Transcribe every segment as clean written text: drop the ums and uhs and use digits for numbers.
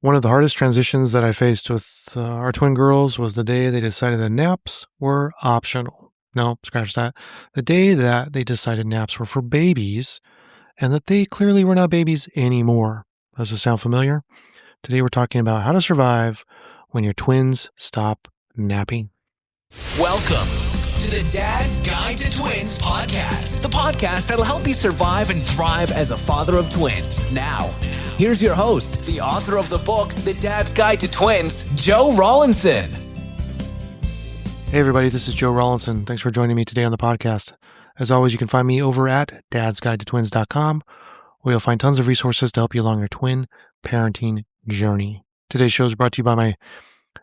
One of the hardest transitions that I faced with our twin girls was the day they decided that naps were optional. No, scratch that. The day that they decided naps were for babies and that they clearly were not babies anymore. Does this sound familiar? Today we're talking about how to survive when your twins stop napping. Welcome to the Dad's Guide to Twins podcast, the podcast that'll help you survive and thrive as a father of twins. Now, here's your host, the author of the book, The Dad's Guide to Twins, Joe Rawlinson. Hey everybody, this is Joe Rawlinson. Thanks for joining me today on the podcast. As always, you can find me over at dadsguidetotwins.com, where you'll find tons of resources to help you along your twin parenting journey. Today's show is brought to you by my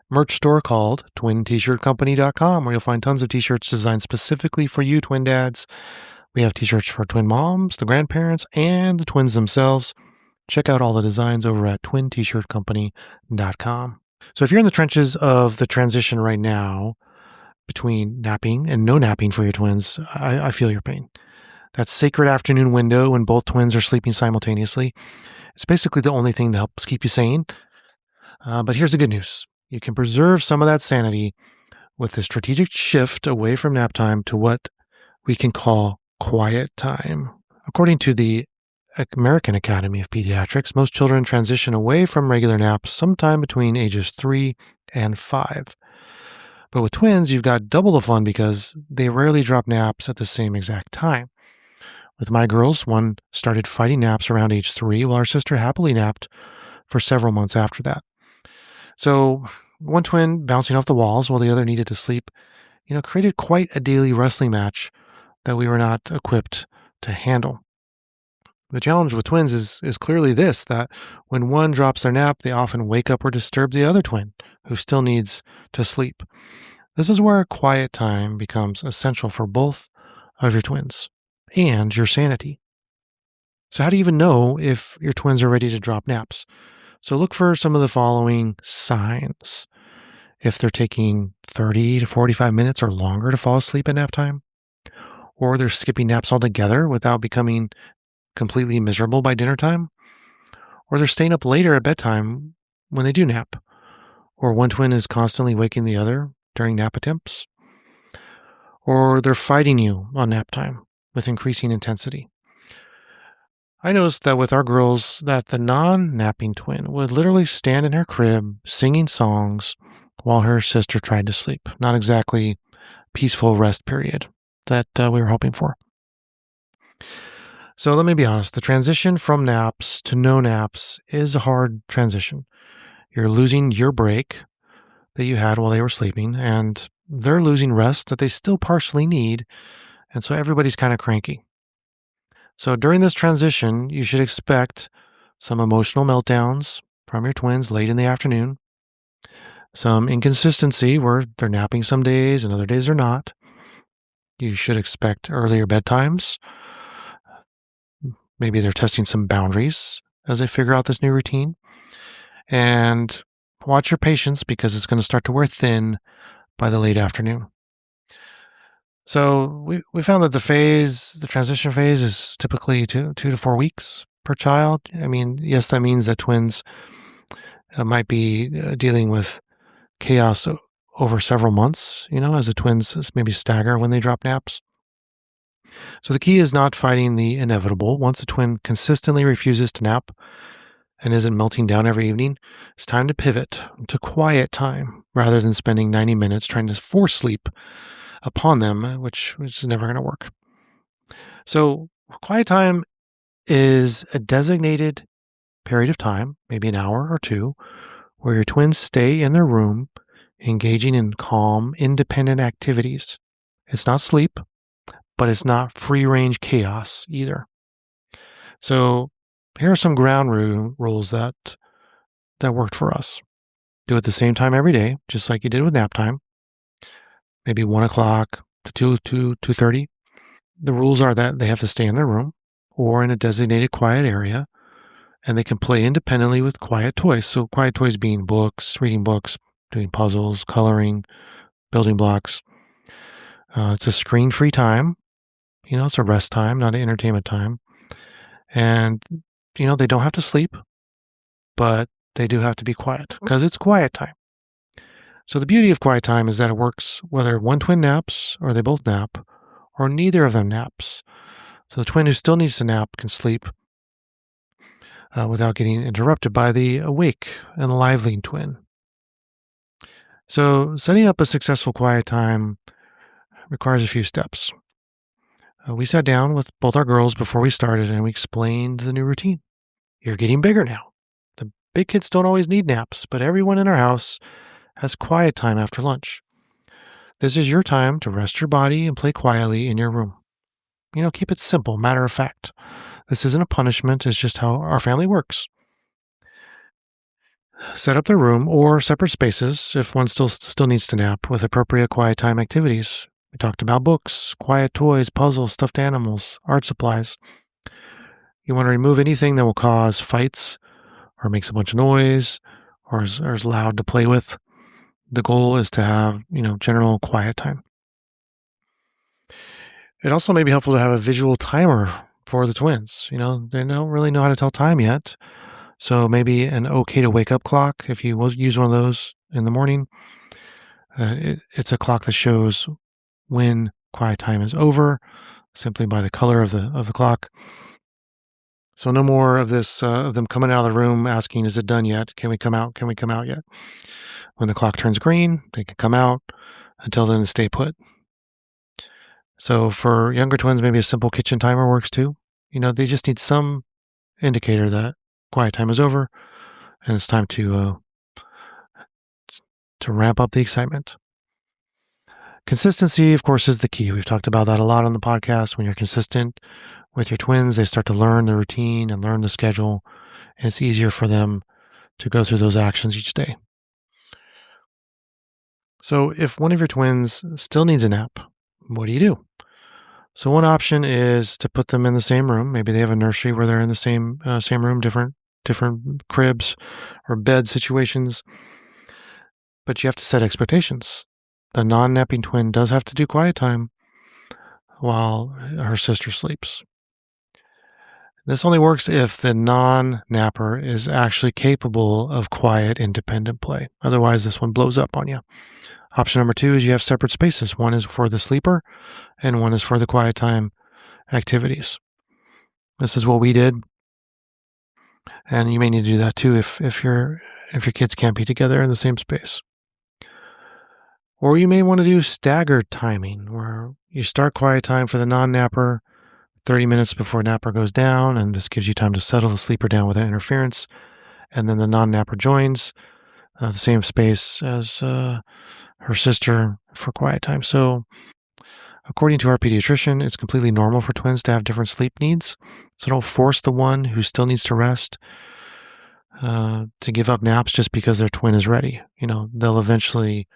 merch store called twintshirtcompany.com, where you'll find tons of t-shirts designed specifically for you twin dads. We have t-shirts for twin moms, the grandparents, and the twins themselves. Check out all the designs over at twintshirtcompany.com. So if you're in the trenches of the transition right now between napping and no napping for your twins, I feel your pain. That sacred afternoon window when both twins are sleeping simultaneously, it's basically the only thing that helps keep you sane. But here's the good news. You can preserve some of that sanity with a strategic shift away from nap time to what we can call quiet time. According to the American Academy of Pediatrics, most children transition away from regular naps sometime between ages 3 and 5. But with twins, you've got double the fun because they rarely drop naps at the same exact time. With my girls, one started fighting naps around age 3, while our sister happily napped for several months after that. So one twin bouncing off the walls while the other needed to sleep, created quite a daily wrestling match that we were not equipped to handle. The challenge with twins is clearly this, that when one drops their nap, they often wake up or disturb the other twin who still needs to sleep. This is where quiet time becomes essential for both of your twins and your sanity. So how do you even know if your twins are ready to drop naps? So look for some of the following signs. If they're taking 30 to 45 minutes or longer to fall asleep at nap time, or they're skipping naps altogether without becoming completely miserable by dinner time, or they're staying up later at bedtime when they do nap, or one twin is constantly waking the other during nap attempts, or they're fighting you on nap time with increasing intensity. I noticed that with our girls that the non-napping twin would literally stand in her crib singing songs while her sister tried to sleep. Not exactly peaceful rest period that we were hoping for. So let me be honest, the transition from naps to no naps is a hard transition. You're losing your break that you had while they were sleeping, and they're losing rest that they still partially need, and so everybody's kind of cranky. So during this transition, you should expect some emotional meltdowns from your twins late in the afternoon, some inconsistency where they're napping some days and other days they're not. You should expect earlier bedtimes. Maybe they're testing some boundaries as they figure out this new routine. And watch your patience because it's going to start to wear thin by the late afternoon. So we found that the transition phase is typically 2 to 4 weeks per child. I mean, yes, that means that twins might be dealing with chaos over several months, as the twins maybe stagger when they drop naps. So the key is not fighting the inevitable. Once a twin consistently refuses to nap and isn't melting down every evening, it's time to pivot to quiet time rather than spending 90 minutes trying to force sleep upon them, which is never going to work. So quiet time is a designated period of time, maybe an hour or two, where your twins stay in their room, engaging in calm, independent activities. It's not sleep, but it's not free-range chaos either. So here are some ground rules that worked for us. Do it at the same time every day, just like you did with nap time. Maybe 1 o'clock to 2:30. The rules are that they have to stay in their room or in a designated quiet area, and they can play independently with quiet toys. So quiet toys being books, reading books, doing puzzles, coloring, building blocks. It's a screen-free time. It's a rest time, not an entertainment time. And, they don't have to sleep, but they do have to be quiet because it's quiet time. So the beauty of quiet time is that it works whether one twin naps or they both nap or neither of them naps. So the twin who still needs to nap can sleep without getting interrupted by the awake and lively twin. So setting up a successful quiet time requires a few steps. We sat down with both our girls before we started and we explained the new routine. You're getting bigger now. The big kids don't always need naps, but everyone in our house has quiet time after lunch. This is your time to rest your body and play quietly in your room. Keep it simple, matter of fact. This isn't a punishment, it's just how our family works. Set up their room or separate spaces if one still needs to nap with appropriate quiet time activities. We talked about books, quiet toys, puzzles, stuffed animals, art supplies. You want to remove anything that will cause fights or makes a bunch of noise or is loud to play with. The goal is to have, general quiet time. It also may be helpful to have a visual timer for the twins. They don't really know how to tell time yet. So maybe an okay to wake up clock, if you use one of those in the morning. It's a clock that shows when quiet time is over simply by the color of the clock. So no more of this, of them coming out of the room asking, is it done yet? Can we come out? Can we come out yet? When the clock turns green, they can come out. Until then, stay put. So for younger twins, maybe a simple kitchen timer works too. They just need some indicator that quiet time is over and it's time to ramp up the excitement. Consistency, of course, is the key. We've talked about that a lot on the podcast. When you're consistent with your twins, they start to learn the routine and learn the schedule, and it's easier for them to go through those actions each day. So if one of your twins still needs a nap, what do you do? So one option is to put them in the same room. Maybe they have a nursery where they're in the same room, different cribs or bed situations. But you have to set expectations. The non-napping twin does have to do quiet time while her sister sleeps. This only works if the non-napper is actually capable of quiet, independent play. Otherwise, this one blows up on you. Option number 2 is you have separate spaces. One is for the sleeper and one is for the quiet time activities. This is what we did. And you may need to do that too if your kids can't be together in the same space. Or you may want to do staggered timing, where you start quiet time for the non-napper 30 minutes before napper goes down, and this gives you time to settle the sleeper down without interference. And then the non-napper joins the same space as her sister for quiet time. So according to our pediatrician, it's completely normal for twins to have different sleep needs. So don't force the one who still needs to rest to give up naps just because their twin is ready. They'll eventually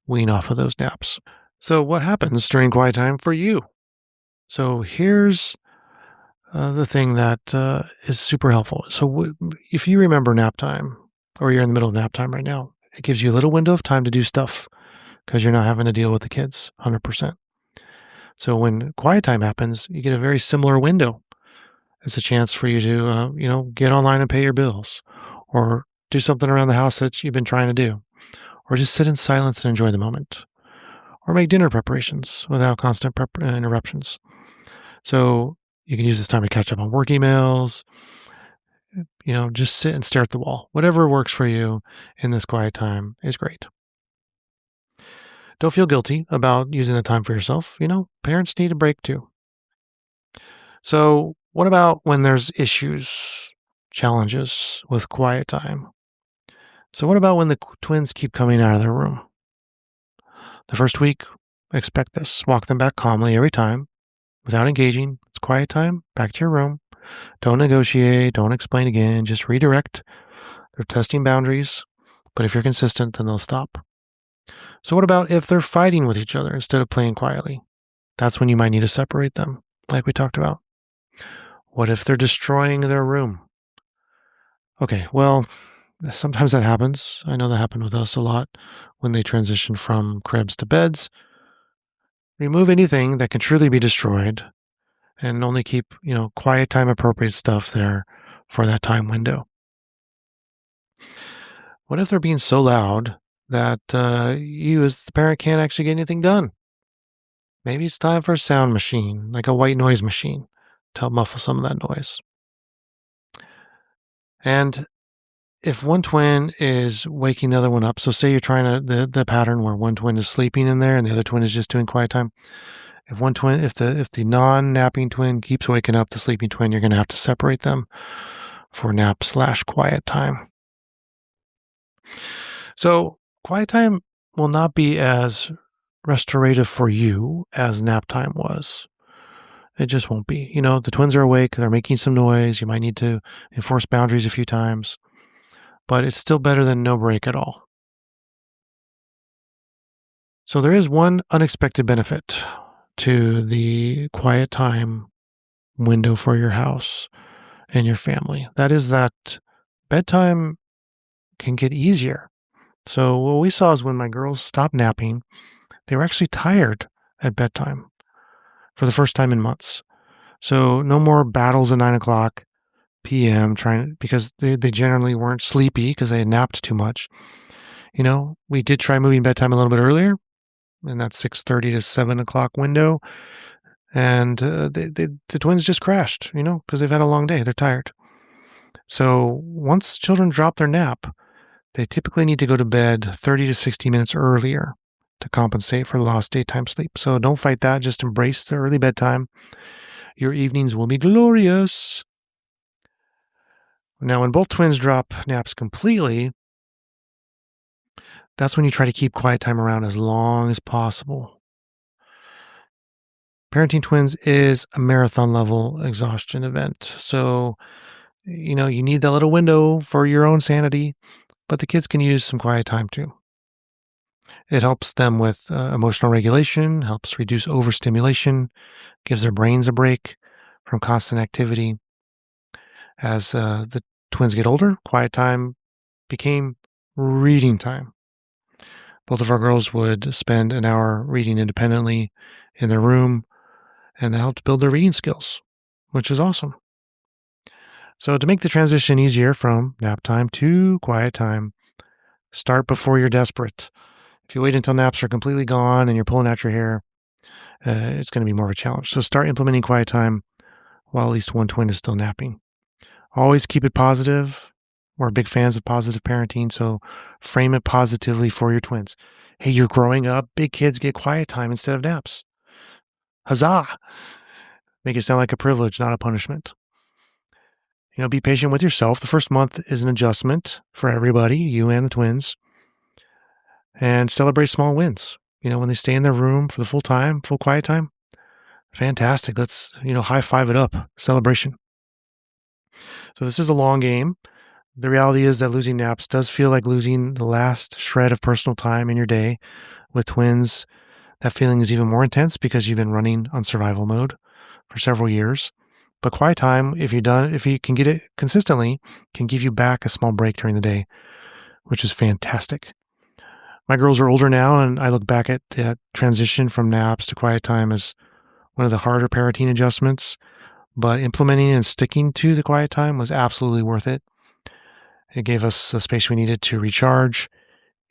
wean off of those naps. So what happens during quiet time for you? So here's the thing that is super helpful. So if you remember nap time, or you're in the middle of nap time right now, it gives you a little window of time to do stuff because you're not having to deal with the kids 100%. So when quiet time happens, you get a very similar window. It's a chance for you to, get online and pay your bills, or do something around the house that you've been trying to do, or just sit in silence and enjoy the moment, or make dinner preparations without constant interruptions. So you can use this time to catch up on work emails, just sit and stare at the wall. Whatever works for you in this quiet time is great. Don't feel guilty about using the time for yourself. Parents need a break too. So what about when there's issues, challenges with quiet time? So what about when the twins keep coming out of their room? The first week, expect this. Walk them back calmly every time without engaging. It's quiet time. Back to your room. Don't negotiate. Don't explain again. Just redirect. They're testing boundaries. But if you're consistent, then they'll stop. So what about if they're fighting with each other instead of playing quietly? That's when you might need to separate them, like we talked about. What if they're destroying their room? Okay, well, sometimes that happens. I know that happened with us a lot when they transition from cribs to beds. Remove anything that can truly be destroyed and only keep, quiet time appropriate stuff there for that time window. What if they're being so loud that you, as the parent, can't actually get anything done? Maybe it's time for a sound machine, like a white noise machine, to help muffle some of that noise. And if one twin is waking the other one up, so say you're trying to the pattern where one twin is sleeping in there and the other twin is just doing quiet time. If the non-napping twin keeps waking up the sleeping twin, you're going to have to separate them for nap/quiet time. So quiet time will not be as restorative for you as nap time was. It just won't be. The twins are awake, they're making some noise. You might need to enforce boundaries a few times, but it's still better than no break at all. So there is one unexpected benefit to the quiet time window for your house and your family. That is that bedtime can get easier. So what we saw is when my girls stopped napping, they were actually tired at bedtime for the first time in months. So no more battles at 9 o'clock p.m. because they generally weren't sleepy because they had napped too much. We did try moving bedtime a little bit earlier in that 6:30 to 7 o'clock window. And the twins just crashed, because they've had a long day. They're tired. So once children drop their nap, they typically need to go to bed 30 to 60 minutes earlier to compensate for lost daytime sleep. So don't fight that. Just embrace the early bedtime. Your evenings will be glorious. Now, when both twins drop naps completely, that's when you try to keep quiet time around as long as possible. Parenting twins is a marathon level exhaustion event. So, you need that little window for your own sanity, but the kids can use some quiet time too. It helps them with emotional regulation, helps reduce overstimulation, gives their brains a break from constant activity. As the twins get older, quiet time became reading time. Both of our girls would spend an hour reading independently in their room, and that helped build their reading skills, which is awesome. So to make the transition easier from nap time to quiet time, start before you're desperate. If you wait until naps are completely gone and you're pulling out your hair, it's going to be more of a challenge. So start implementing quiet time while at least one twin is still napping. Always keep it positive. We're big fans of positive parenting, so frame it positively for your twins. Hey, you're growing up. Big kids get quiet time instead of naps. Huzzah! Make it sound like a privilege, not a punishment. Be patient with yourself. The first month is an adjustment for everybody, you and the twins. And celebrate small wins. When they stay in their room for the full quiet time, fantastic. Let's, high five it up. Celebration. So this is a long game. The reality is that losing naps does feel like losing the last shred of personal time in your day. With twins, that feeling is even more intense because you've been running on survival mode for several years. But quiet time, if you can get it consistently, can give you back a small break during the day, which is fantastic. My girls are older now, and I look back at that transition from naps to quiet time as one of the harder parenting adjustments, but implementing and sticking to the quiet time was absolutely worth it. It gave us the space we needed to recharge,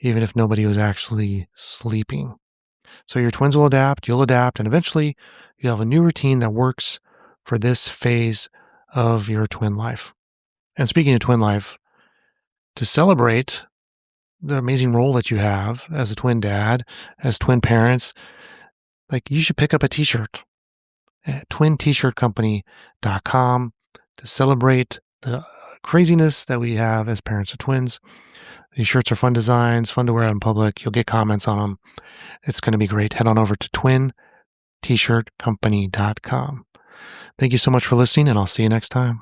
even if nobody was actually sleeping. So your twins will adapt, you'll adapt, and eventually you'll have a new routine that works for this phase of your twin life. And speaking of twin life, to celebrate the amazing role that you have as a twin dad, as twin parents, you should pick up a t-shirt at twint-shirtcompany.com to celebrate the craziness that we have as parents of twins. These shirts are fun designs, fun to wear out in public. You'll get comments on them. It's going to be great. Head on over to twint-shirtcompany.com. Thank you so much for listening, and I'll see you next time.